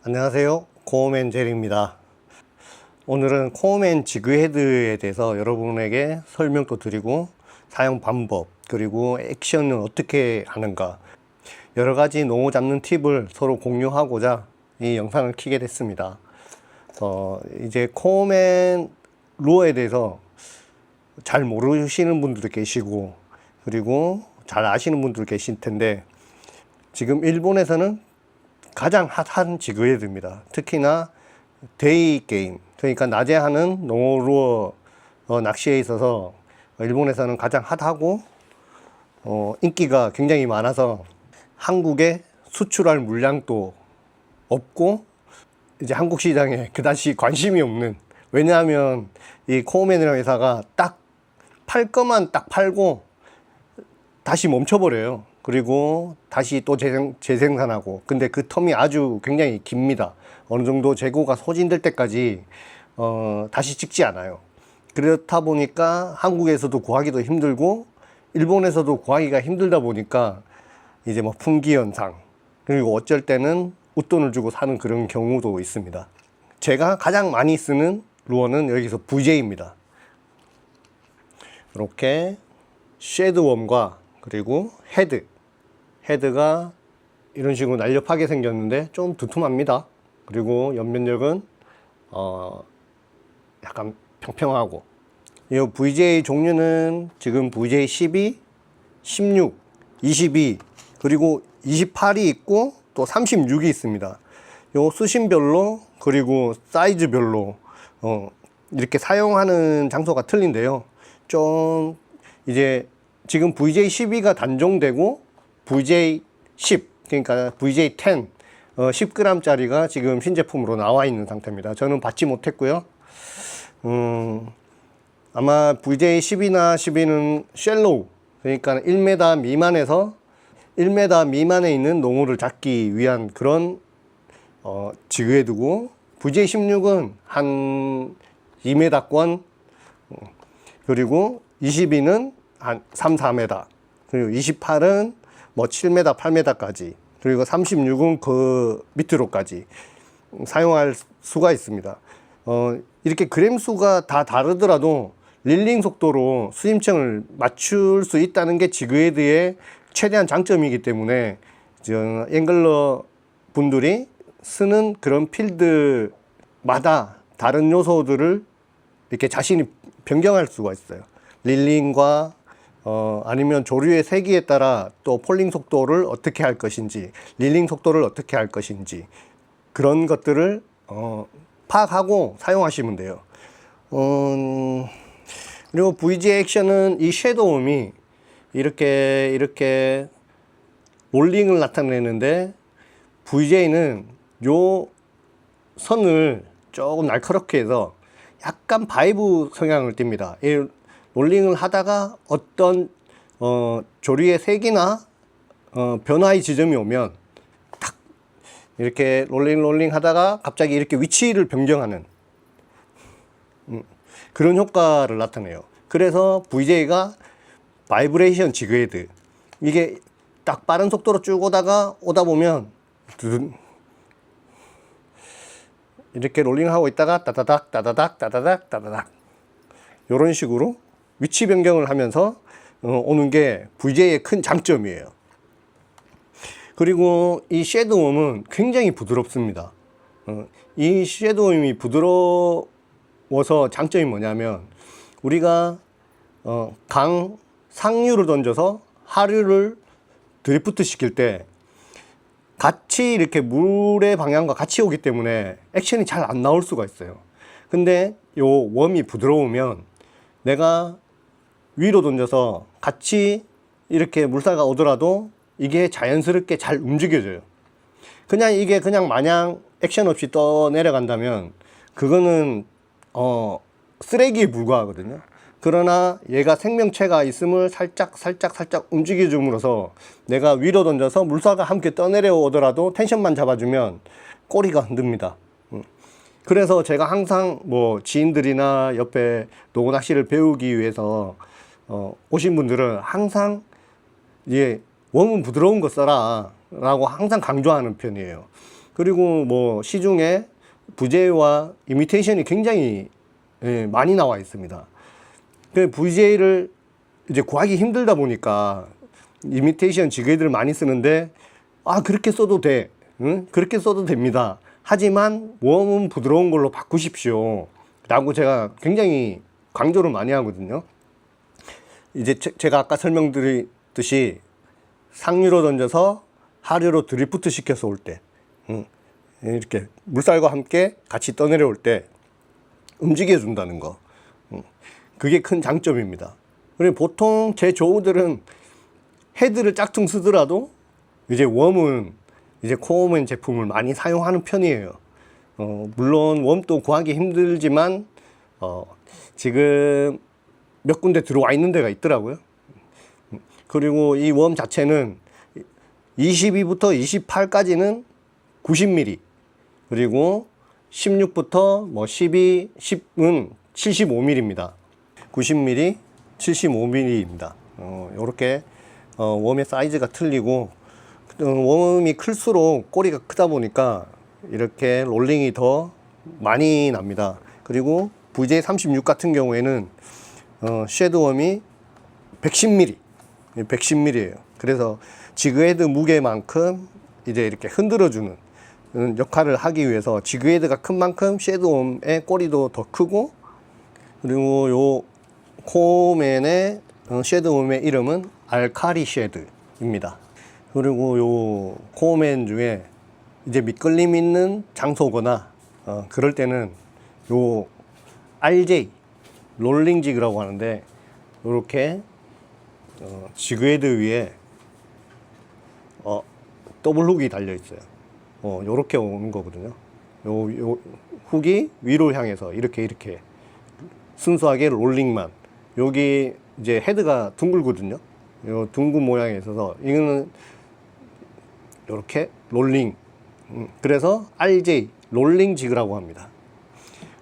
안녕하세요, 코어맨 젤입니다. 오늘은 코어맨 지그헤드에 대해서 여러분에게 설명도 드리고 사용 방법, 그리고 액션은 어떻게 하는가, 여러 가지 농어 잡는 팁을 서로 공유하고자 이 영상을 켜게 됐습니다. 이제 코어맨 루어에 대해서 잘 모르시는 분들도 계시고, 그리고 잘 아시는 분들 계실 텐데, 지금 일본에서는 가장 핫한 지그헤드입니다. 특히나 데이 게임, 그러니까 낮에 하는 농어 루어 낚시에 있어서 일본에서는 가장 핫하고 인기가 굉장히 많아서 한국에 수출할 물량도 없고, 이제 한국 시장에 그다지 관심이 없는, 왜냐하면 이 코어맨이라는 회사가 딱 팔 거만 딱 팔고 다시 멈춰버려요. 그리고 다시 또 재생산하고, 근데 그 텀이 아주 굉장히 깁니다. 어느 정도 재고가 소진될 때까지 다시 찍지 않아요. 그렇다 보니까 한국에서도 구하기도 힘들고 일본에서도 구하기가 힘들다 보니까 이제 뭐 품귀 현상, 그리고 어쩔 때는 웃돈을 주고 사는 그런 경우도 있습니다. 제가 가장 많이 쓰는 루어는 여기서 VJ입니다. 이렇게 쉐드웜과 그리고 헤드가 이런 식으로 날렵하게 생겼는데 좀 두툼합니다. 그리고 연면력은 약간 평평하고, 이 VJ 종류는 지금 VJ 12, 16, 22, 그리고 28이 있고 또 36이 있습니다. 요 수심별로 그리고 사이즈별로 이렇게 사용하는 장소가 틀린데요. 좀 이제 지금 VJ12가 단종되고 VJ10, 그러니까 VJ10 10g 짜리가 지금 신제품으로 나와 있는 상태입니다. 저는 받지 못했고요. 아마 VJ10이나 12는 쉘로우, 그러니까 1m 미만에서 1m 미만에 있는 농어를 잡기 위한 그런 지그헤드고, VJ16은 한 2m권, 그리고 22는 한 3, 4m, 그리고 28은 뭐 7m, 8m까지, 그리고 36은 그 밑으로까지 사용할 수가 있습니다. 이렇게 그램 수가 다 다르더라도 릴링 속도로 수심층을 맞출 수 있다는 게 지그헤드의 최대한 장점이기 때문에 앵글러 분들이 쓰는 그런 필드마다 다른 요소들을 이렇게 자신이 변경할 수가 있어요. 릴링과 아니면 조류의 세기에 따라 또 폴링 속도를 어떻게 할 것인지, 릴링 속도를 어떻게 할 것인지, 그런 것들을 파악하고 사용하시면 돼요. 그리고 VJ 액션은 이 섀도움이 이렇게 롤링을 나타내는데, VJ는 요 선을 조금 날카롭게 해서 약간 바이브 성향을 띱니다. 이 롤링을 하다가 어떤 조류의 색이나 변화의 지점이 오면 탁 이렇게 롤링 하다가 갑자기 이렇게 위치를 변경하는 그런 효과를 나타내요. 그래서 VJ가 바이브레이션 지그헤드, 이게 딱 빠른 속도로 쭉 오다 보면 이렇게 롤링하고 있다가 따다닥 이런 식으로 위치 변경을 하면서 오는 게 VJ의 큰 장점이에요. 그리고 이 섀도움은 굉장히 부드럽습니다. 이 섀도움이 부드러워서 장점이 뭐냐면, 우리가 강 상류를 던져서 하류를 드리프트 시킬 때 같이 이렇게 물의 방향과 같이 오기 때문에 액션이 잘 안 나올 수가 있어요. 근데 요 웜이 부드러우면 내가 위로 던져서 같이 이렇게 물살가 오더라도 이게 자연스럽게 잘 움직여져요. 그냥 이게 그냥 마냥 액션 없이 떠 내려간다면 그거는 쓰레기에 불과하거든요. 그러나 얘가 생명체가 있음을 살짝 움직여 줌으로써 내가 위로 던져서 물살과 함께 떠내려 오더라도 텐션만 잡아주면 꼬리가 흔듭니다. 그래서 제가 항상 뭐 지인들이나 옆에 농어 낚시를 배우기 위해서 오신 분들은 항상 웜은 부드러운 거 써라 라고 항상 강조하는 편이에요. 그리고 뭐 시중에 VJ와 이미테이션이 굉장히 많이 나와 있습니다. 그 VJ를 이제 구하기 힘들다 보니까 이미테이션 지그헤드를 많이 쓰는데, 아, 그렇게 써도 돼. 응? 그렇게 써도 됩니다. 하지만 웜은 부드러운 걸로 바꾸십시오. 라고 제가 굉장히 강조를 많이 하거든요. 이제 제가 아까 설명드렸듯이 상류로 던져서 하류로 드리프트 시켜서 올 때, 이렇게 물살과 함께 같이 떠내려올 때 움직여 준다는 거, 그게 큰 장점입니다. 그리고 보통 제 조우들은 헤드를 짝퉁 쓰더라도 이제 웜은 이제 코어맨 제품을 많이 사용하는 편이에요. 물론 웜도 구하기 힘들지만 지금 몇 군데 들어와 있는 데가 있더라고요. 그리고 이 웜 자체는 22부터 28까지는 90mm, 그리고 16부터 뭐 12, 10은 75mm입니다. 90mm, 75mm입니다. 요렇게 웜의 사이즈가 틀리고, 웜이 클수록 꼬리가 크다 보니까 이렇게 롤링이 더 많이 납니다. 그리고 VJ36 같은 경우에는 쉐드웜이 110mm, 110mm예요. 그래서 지그헤드 무게만큼 이제 이렇게 흔들어주는 역할을 하기 위해서 지그헤드가 큰 만큼 쉐드웜의 꼬리도 더 크고, 그리고 요 코어맨의 쉐드웜의 이름은 알카리 쉐드입니다. 그리고 요 코어맨 중에 이제 밑걸림 있는 장소거나 그럴 때는 요 RJ 롤링 지그라고 하는데, 이렇게 지그헤드 위에 더블 훅이 달려 있어요. 요렇게 오는 거거든요. 요 훅이 위로 향해서 이렇게 순수하게 롤링만. 여기 이제 헤드가 둥글거든요. 요 둥근 모양에 있어서 이거는 이렇게 롤링. 그래서 RJ 롤링 지그라고 합니다.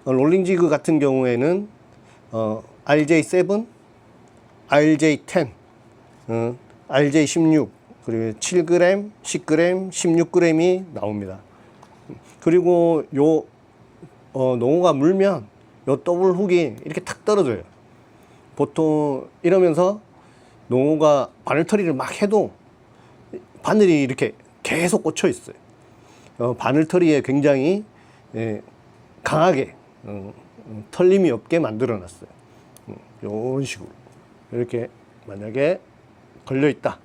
롤링 지그 같은 경우에는 RJ7, RJ10, RJ16, 그리고 7g, 10g, 16g이 나옵니다. 그리고 요 농어가 물면 요 더블 훅이 이렇게 탁 떨어져요. 보통 이러면서 농어가 바늘터리를 막 해도 바늘이 이렇게 계속 꽂혀 있어요. 바늘터리에 굉장히 강하게 털림이 없게 만들어 놨어요. 이런 식으로 이렇게 만약에 걸려 있다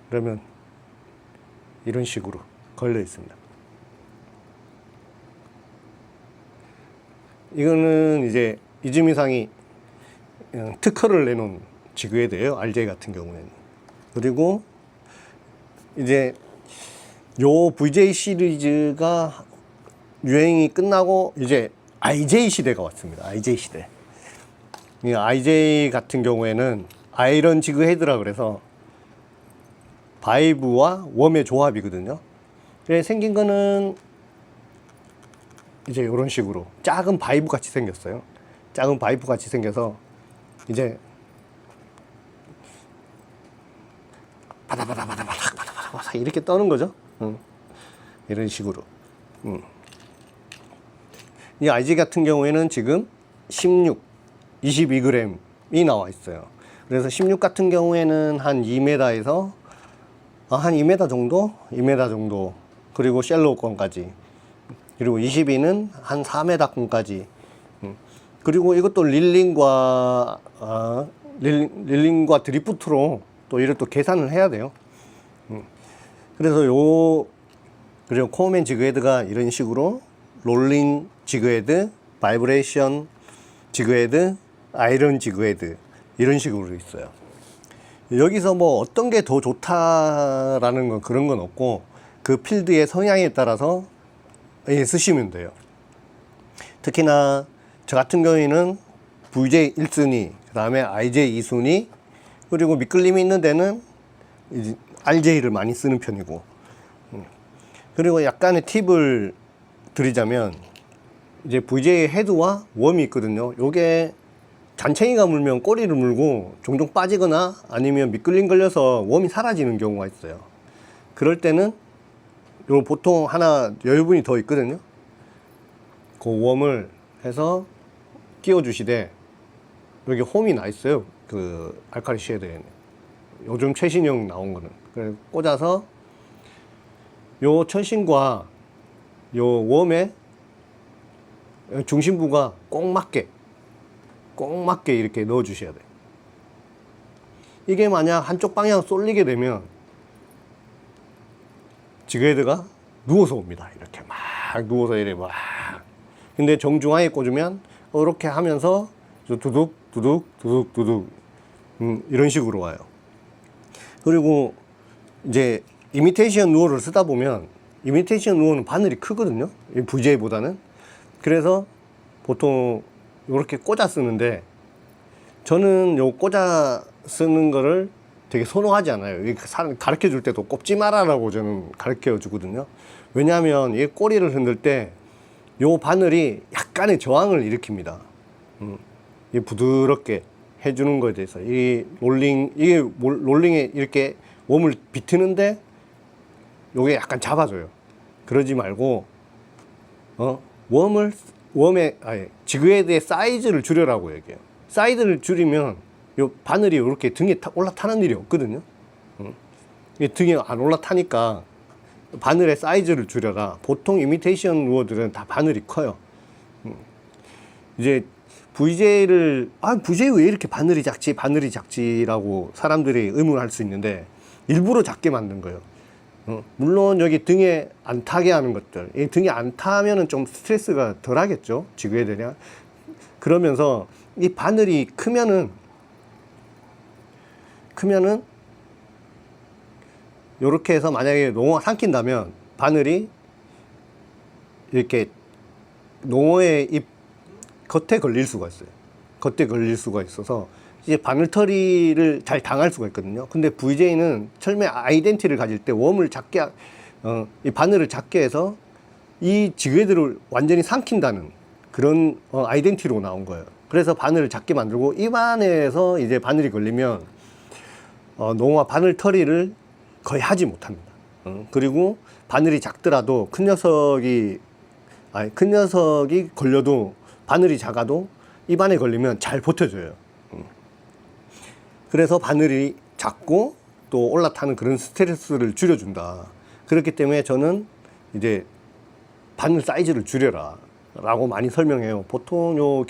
그러면 이런 식으로 걸려 있습니다. 이거는 이제 이즈미상이 특허를 내놓은 지그헤드예요, RJ 같은 경우에는. 그리고 이제 요 VJ 시리즈가 유행이 끝나고 이제 IJ 시대가 왔습니다. IJ 시대. 이 IJ 같은 경우에는 아이런 지그헤드라 그래서 바이브와 웜의 조합이거든요. 그래서 생긴 거는 이제 이런 식으로 작은 바이브 같이 생겼어요. 작은 바이브 같이 생겨서 이제 바다바다바다바닥 이렇게 떠는 거죠. 이런 식으로. 이 IJ 같은 경우에는 지금 16, 22g이 나와 있어요. 그래서 16 같은 경우에는 한 2m에서 한 2m 정도? 2m 정도. 그리고 쉘로우권까지. 그리고 22는 한 4m권까지. 그리고 이것도 릴링과 드리프트로 또 이를 또 계산을 해야 돼요. 그래서 그리고 코어맨 지그헤드가 이런 식으로 롤링 지그헤드, 바이브레이션 지그헤드, 아이런 지그헤드 이런 식으로 있어요. 여기서 뭐 어떤 게 더 좋다라는 건 그런 건 없고, 그 필드의 성향에 따라서 쓰시면 돼요. 특히나 저 같은 경우에는 VJ 1순위, 그 다음에 IJ 2순위, 그리고 밑걸림이 있는 데는 이제 RJ를 많이 쓰는 편이고. 그리고 약간의 팁을 드리자면, 이제 VJ 헤드와 웜이 있거든요. 요게 잔챙이가 물면 꼬리를 물고 종종 빠지거나 아니면 미끌림 걸려서 웜이 사라지는 경우가 있어요. 그럴 때는 요 보통 하나 여유분이 더 있거든요. 그 웜을 해서 끼워 주시되, 여기 홈이 나 있어요. 그 알칼리 쉐드에는 요즘 최신형 나온 거는. 그래서 꽂아서 요 철심과 요 웜의 중심부가 꼭 맞게 이렇게 넣어 주셔야 돼요. 이게 만약 한쪽 방향 쏠리게 되면 지그헤드가 누워서 옵니다. 이렇게 막 누워서 이래 막. 근데 정중앙에 꽂으면 이렇게 하면서 두둑 이런 식으로 와요. 그리고 이제 이미테이션 루어를 쓰다 보면, 이미테이션 루어는 바늘이 크거든요, VJ보다는. 그래서 보통 이렇게 꽂아 쓰는데, 저는 요 꽂아 쓰는 거를 되게 선호하지 않아요. 가르쳐 줄 때도 꼽지 마라라고 저는 가르쳐 주거든요. 왜냐하면 이 꼬리를 흔들 때 요 바늘이 약간의 저항을 일으킵니다. 이 부드럽게 해주는 거에 대해서 이게 롤링에 이렇게 웜을 비트는데 요게 약간 잡아줘요. 그러지 말고 지그헤드의 사이즈를 줄여라고 얘기해요. 사이즈를 줄이면 요 바늘이 이렇게 등에 올라타는 일이 없거든요. 이 등에 안 올라타니까 바늘의 사이즈를 줄여라. 보통 이미테이션 루어들은 다 바늘이 커요. 이제 VJ 왜 이렇게 바늘이 작지라고 사람들이 의문할 수 있는데, 일부러 작게 만든 거예요. 물론 여기 등에 안 타게 하는 것들, 이 등에 안 타면은 좀 스트레스가 덜 하겠죠, 지그헤드냐. 그러면서 이 바늘이 크면은 요렇게 해서 만약에 농어가 삼킨다면 바늘이 이렇게 농어의 입 겉에 걸릴 수가 있어요. 겉에 걸릴 수가 있어서 이제 바늘털이를 잘 당할 수가 있거든요. 근데 VJ는 처음에 아이덴티를 가질 때 웜을 작게, 이 바늘을 작게 해서 이 지그헤드를 완전히 삼킨다는 그런 아이덴티로 나온 거예요. 그래서 바늘을 작게 만들고, 입안에서 이제 바늘이 걸리면 농어와 바늘털이를 거의 하지 못합니다. 그리고 바늘이 작더라도 큰 녀석이 걸려도, 바늘이 작아도 입안에 걸리면 잘 버텨줘요. 그래서 바늘이 작고 또 올라타는 그런 스트레스를 줄여준다. 그렇기 때문에 저는 이제 바늘 사이즈를 줄여라 라고 많이 설명해요. 보통 요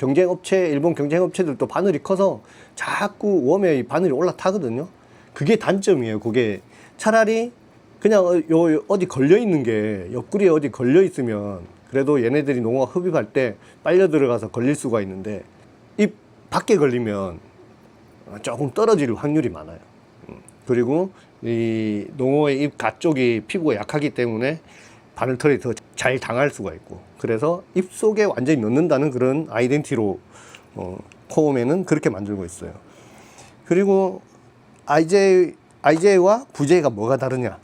일본 경쟁업체들도 바늘이 커서 자꾸 웜에 바늘이 올라타거든요. 그게 단점이에요. 그게 차라리 그냥 어디 걸려 있는 게, 옆구리에 어디 걸려 있으면 그래도 얘네들이 농어가 흡입할 때 빨려 들어가서 걸릴 수가 있는데, 입 밖에 걸리면 조금 떨어질 확률이 많아요. 그리고 이 농어의 입 가쪽이 피부가 약하기 때문에 바늘털이 더 잘 당할 수가 있고, 그래서 입 속에 완전히 넣는다는 그런 아이덴티로 코어맨은 그렇게 만들고 있어요. 그리고 IJ와 VJ가 뭐가 다르냐,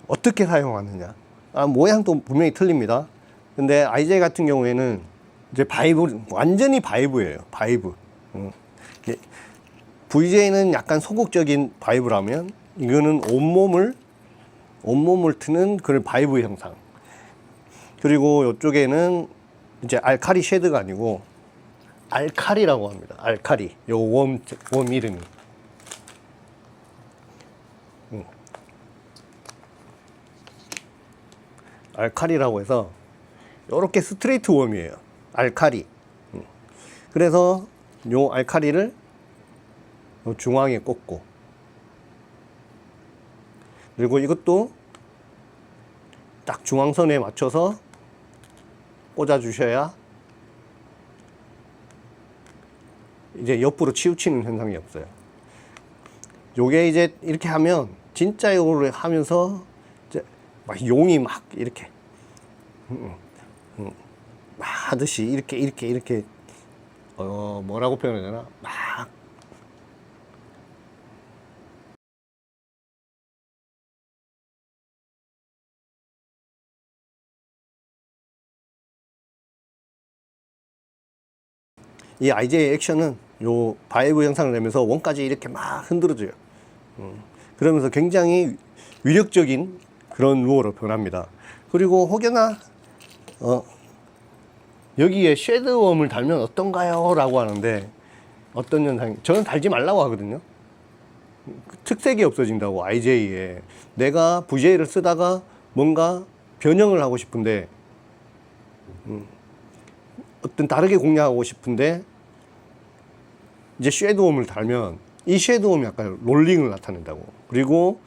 어떻게 사용하느냐, 모양도 분명히 틀립니다. 근데 IJ 같은 경우에는 이제 완전히 바이브예요. 바이브. VJ는 약간 소극적인 바이브라면, 이거는 온몸을 트는 그런 바이브 형상. 그리고 이쪽에는 이제 알칼리 쉐드가 아니고 알칼리라고 합니다. 알칼리. 요 웜 이름이. 알칼리라고 해서 요렇게 스트레이트 웜이에요. 알칼리. 그래서 요 알칼리를 요 중앙에 꽂고, 그리고 이것도 딱 중앙선에 맞춰서 꽂아 주셔야 이제 옆으로 치우치는 현상이 없어요. 요게 이제 이렇게 하면 진짜 이거를 하면서 이제 막 용이 막 이렇게 막 하듯이 이렇게 뭐라고 표현해야 되나, 막 이 IJ 액션은 요 바이브 형상을 내면서 원까지 이렇게 막 흔들어줘요. 그러면서 굉장히 위력적인 그런 루어로 변합니다. 그리고 혹여나 여기에 쉐드웜을 달면 어떤가요? 라고 하는데, 어떤 현상이, 저는 달지 말라고 하거든요. 특색이 없어진다고. IJ에 내가 VJ를 쓰다가 뭔가 변형을 하고 싶은데, 어떤 다르게 공략하고 싶은데 이제 쉐드웜을 달면 이 쉐드웜이 약간 롤링을 나타낸다고. 그리고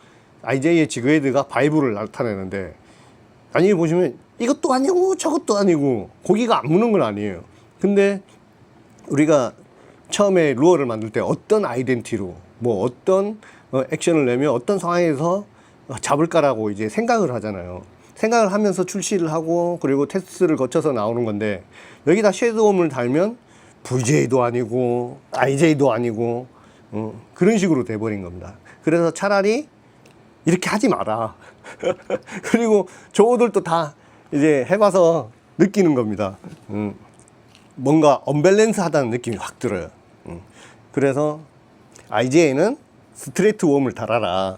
IJ의 지그헤드가 바이브를 나타내는데, 아니 보시면 이것도 아니고 저것도 아니고 고기가 안 무는 건 아니에요. 근데 우리가 처음에 루어를 만들 때 어떤 아이덴티로 뭐 어떤 액션을 내면 어떤 상황에서 잡을까라고 이제 생각을 하잖아요. 생각을 하면서 출시를 하고 그리고 테스트를 거쳐서 나오는 건데, 여기다 쉐드웜을 달면 VJ도 아니고 IJ도 아니고 그런 식으로 돼버린 겁니다. 그래서 차라리 이렇게 하지 마라. 그리고 저들도 다 이제 해봐서 느끼는 겁니다. 뭔가 언밸런스 하다는 느낌이 확 들어요. 그래서 IJ에는 스트레이트 웜을 달아라.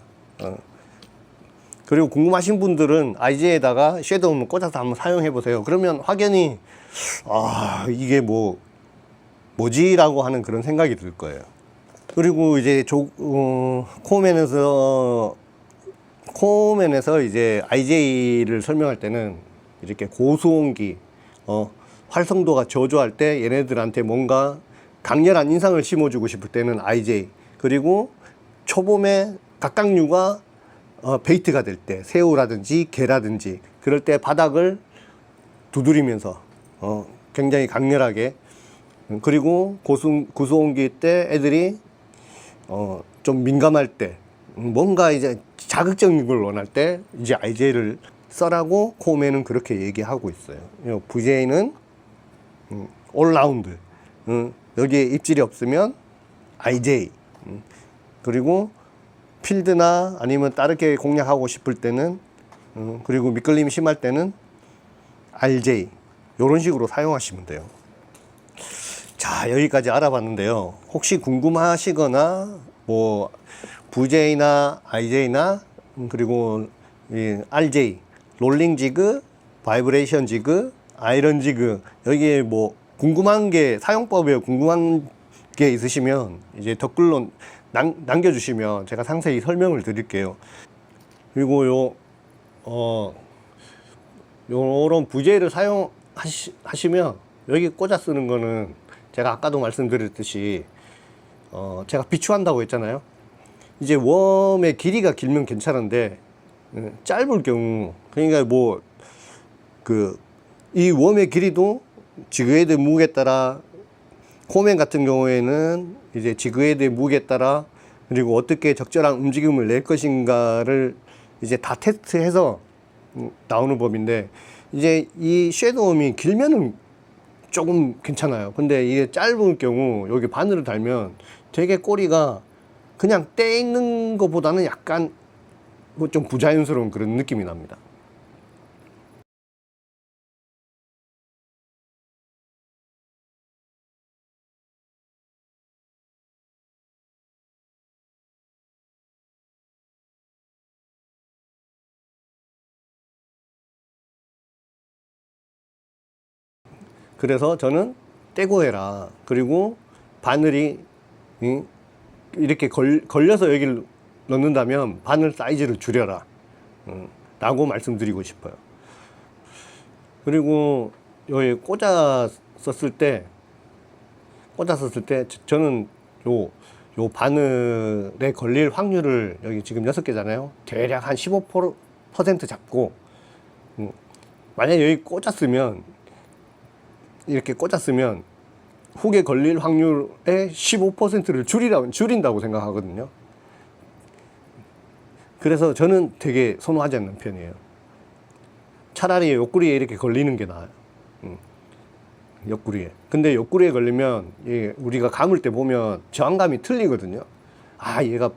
그리고 궁금하신 분들은 IJ에다가 쉐드웜을 꽂아서 한번 사용해 보세요. 그러면 확연히 이게 뭐지라고 하는 그런 생각이 들 거예요. 그리고 이제 코어맨에서 이제 IJ를 설명할 때는 이렇게 고소음기, 활성도가 저조할 때 얘네들한테 뭔가 강렬한 인상을 심어주고 싶을 때는 IJ, 그리고 초봄에 각각류가 베이트가 될 때, 새우라든지 게라든지 그럴 때 바닥을 두드리면서 굉장히 강렬하게, 그리고 고소음기 때 애들이 좀 민감할 때, 뭔가 이제 자극적인 걸 원할 때 이제 IJ를 써라고 코어맨은 그렇게 얘기하고 있어요. VJ는 올라운드, 여기에 입질이 없으면 IJ, 그리고 필드나 아니면 다르게 공략하고 싶을 때는, 그리고 미끌림이 심할 때는 RJ, 이런 식으로 사용하시면 돼요. 자, 여기까지 알아봤는데요. 혹시 궁금하시거나 뭐 VJ나 IJ나 그리고 이 RJ, 롤링 지그, 바이브레이션 지그, 아이런 지그, 여기에 뭐 궁금한 게, 사용법에 궁금한 게 있으시면 이제 댓글로 남겨주시면 제가 상세히 설명을 드릴게요. 그리고 요런 VJ를 사용하시면 여기 꽂아 쓰는 거는 제가 아까도 말씀드렸듯이 제가 비추한다고 했잖아요. 이제 웜의 길이가 길면 괜찮은데 짧을 경우, 그러니까 이 웜의 길이도 지그헤드 무게에 따라, 코어맨 같은 경우에는 이제 지그헤드의 무게에 따라, 그리고 어떻게 적절한 움직임을 낼 것인가를 이제 다 테스트해서 나오는 법인데, 이제 이 쉐드웜이 길면은 조금 괜찮아요. 근데 이게 짧을 경우 여기 바늘을 달면 되게 꼬리가 그냥 떼 있는 것보다는 약간 좀 부자연스러운 그런 느낌이 납니다. 그래서 저는 떼고 해라. 그리고 바늘이 이렇게 걸려서 여기를 넣는다면 바늘 사이즈를 줄여라, 라고 말씀드리고 싶어요. 그리고 여기 꽂았었을 때 저는 요 바늘에 걸릴 확률을, 여기 지금 6개잖아요. 대략 한 15% 잡고, 만약에 여기 이렇게 꽂았으면 훅에 걸릴 확률의 15%를 줄인다고 생각하거든요. 그래서 저는 되게 선호하지 않는 편이에요. 차라리 옆구리에 이렇게 걸리는 게 나아요. 옆구리에. 근데 옆구리에 걸리면 우리가 감을 때 보면 저항감이 틀리거든요. 얘가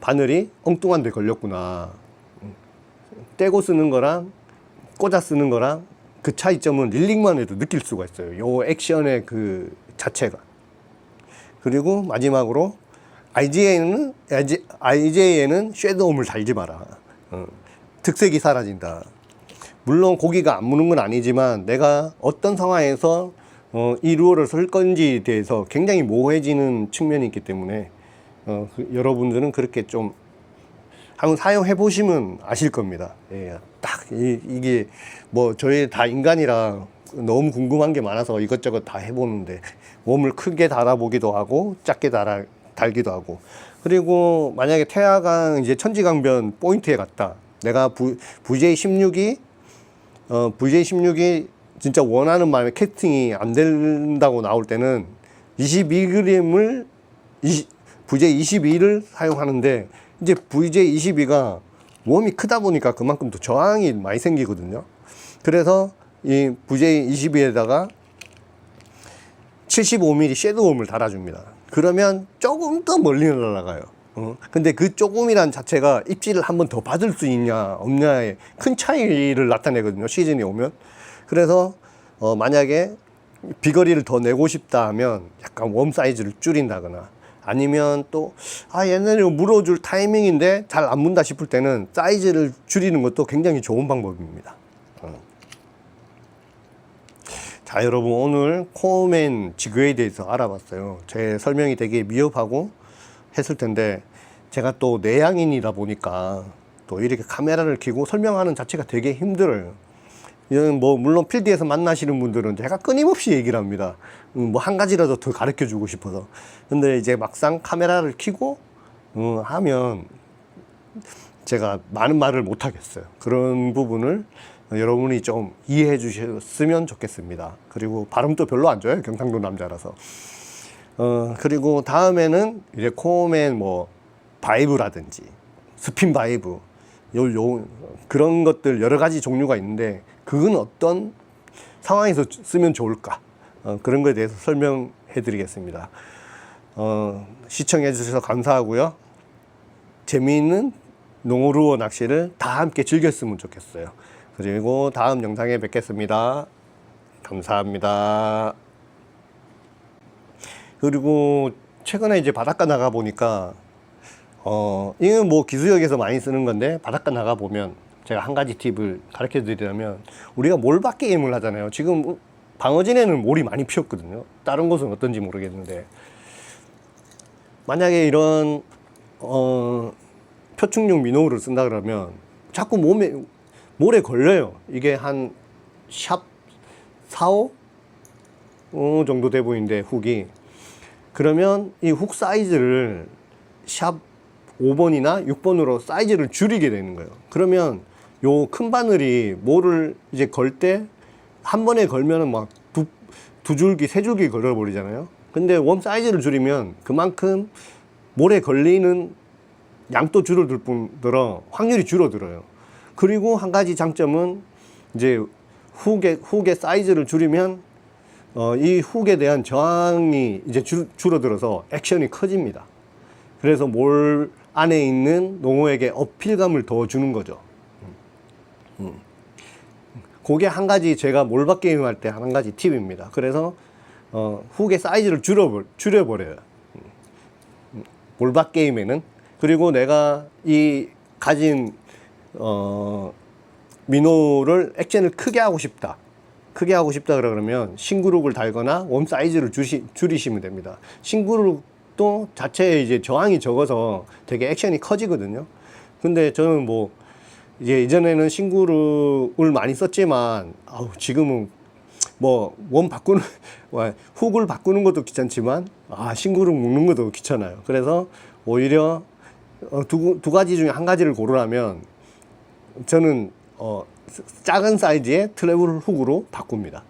바늘이 엉뚱한 데 걸렸구나. 떼고 쓰는 거랑 꽂아 쓰는 거랑 그 차이점은 릴링만 해도 느낄 수가 있어요. 요 액션의 그 자체가. 그리고 마지막으로 IJ에는 쉐드웜을 달지 마라. 특색이 사라진다. 물론 고기가 안 무는 건 아니지만 내가 어떤 상황에서 이 루어를 쓸 건지에 대해서 굉장히 모호해지는 측면이 있기 때문에 여러분들은 그렇게 좀 한번 사용해 보시면 아실 겁니다. 예, 딱 이게 뭐 저희 다 인간이라 너무 궁금한 게 많아서 이것저것 다 해보는데 웜을 크게 달아보기도 하고 작게 달기도 하고, 그리고 만약에 태화강 이제 천지강변 포인트에 갔다. 내가 VJ16이 진짜 원하는 마음에 캐스팅이 안 된다고 나올 때는 22g을 VJ22를 사용하는데, 이제 VJ22가 웜이 크다 보니까 그만큼 또 저항이 많이 생기거든요. 그래서 이 VJ22에다가 75mm 섀도우 웜을 달아줍니다. 그러면 조금 더 멀리 날아가요. 근데 그 조금이란 자체가 입질을 한 번 더 받을 수 있냐 없냐의 큰 차이를 나타내거든요, 시즌이 오면. 그래서 만약에 비거리를 더 내고 싶다 하면 약간 웜 사이즈를 줄인다거나, 아니면 또 얘네를 물어줄 타이밍인데 잘 안 문다 싶을 때는 사이즈를 줄이는 것도 굉장히 좋은 방법입니다. 자, 여러분, 오늘 코어맨 지그에 대해서 알아봤어요. 제 설명이 되게 미흡하고 했을 텐데, 제가 또 내향인이다 보니까 또 이렇게 카메라를 켜고 설명하는 자체가 되게 힘들어요. 이건 뭐 물론 필드에서 만나시는 분들은 제가 끊임없이 얘기를 합니다. 뭐 한 가지라도 더 가르쳐 주고 싶어서. 근데 이제 막상 카메라를 켜고 하면 제가 많은 말을 못 하겠어요. 그런 부분을 여러분이 좀 이해해 주셨으면 좋겠습니다. 그리고 발음도 별로 안 좋아요, 경상도 남자라서. 그리고 다음에는 이제 코어맨 뭐 바이브라든지 스핀 바이브 그런 것들 여러 가지 종류가 있는데, 그건 어떤 상황에서 쓰면 좋을까, 그런 거에 대해서 설명해 드리겠습니다. 시청해 주셔서 감사하고요. 재미있는 농어루어 낚시를 다 함께 즐겼으면 좋겠어요. 그리고 다음 영상에 뵙겠습니다. 감사합니다. 그리고 최근에 이제 바닷가 나가 보니까 이건 뭐 기수역에서 많이 쓰는 건데, 바닷가 나가 보면 제가 한 가지 팁을 가르쳐 드리자면, 우리가 몰밭 게임을 하잖아요. 지금 방어진에는 몰이 많이 피었거든요. 다른 곳은 어떤지 모르겠는데, 만약에 이런 표충용 민호를 쓴다 그러면 자꾸 몰에 걸려요. 이게 한 샵 4, 5 정도 돼 보이는데, 훅이. 그러면 이 훅 사이즈를 샵 5번이나 6번으로 사이즈를 줄이게 되는 거예요. 그러면 요 큰 바늘이 몰을 이제 걸 때 한 번에 걸면은 막 두 줄기, 세 줄기 걸어 버리잖아요. 근데 웜 사이즈를 줄이면 그만큼 몰에 걸리는 양도 줄어들 뿐더러 확률이 줄어들어요. 그리고 한 가지 장점은 이제 훅의 사이즈를 줄이면 이 훅에 대한 저항이 이제 줄어들어서 액션이 커집니다. 그래서 몰 안에 있는 농어에게 어필감을 더 주는 거죠. 그게 한 가지 제가 몰밭 게임 할 때 한 가지 팁입니다. 그래서 훅의 사이즈를 줄여버려요, 몰밭 게임에는. 그리고 내가 이 가진 민호를 액션을 크게 하고 싶다 그러면 싱그룹을 달거나 웜 사이즈를 줄이시면 됩니다. 싱그룹도 자체에 이제 저항이 적어서 되게 액션이 커지거든요. 근데 저는 뭐 이제 이전에는 싱그룹을 많이 썼지만, 지금은 뭐 웜 바꾸는 훅을 바꾸는 것도 귀찮지만 싱그룹 묶는 것도 귀찮아요. 그래서 오히려 두 가지 중에 한 가지를 고르라면 저는 작은 사이즈의 트래블 훅으로 바꿉니다.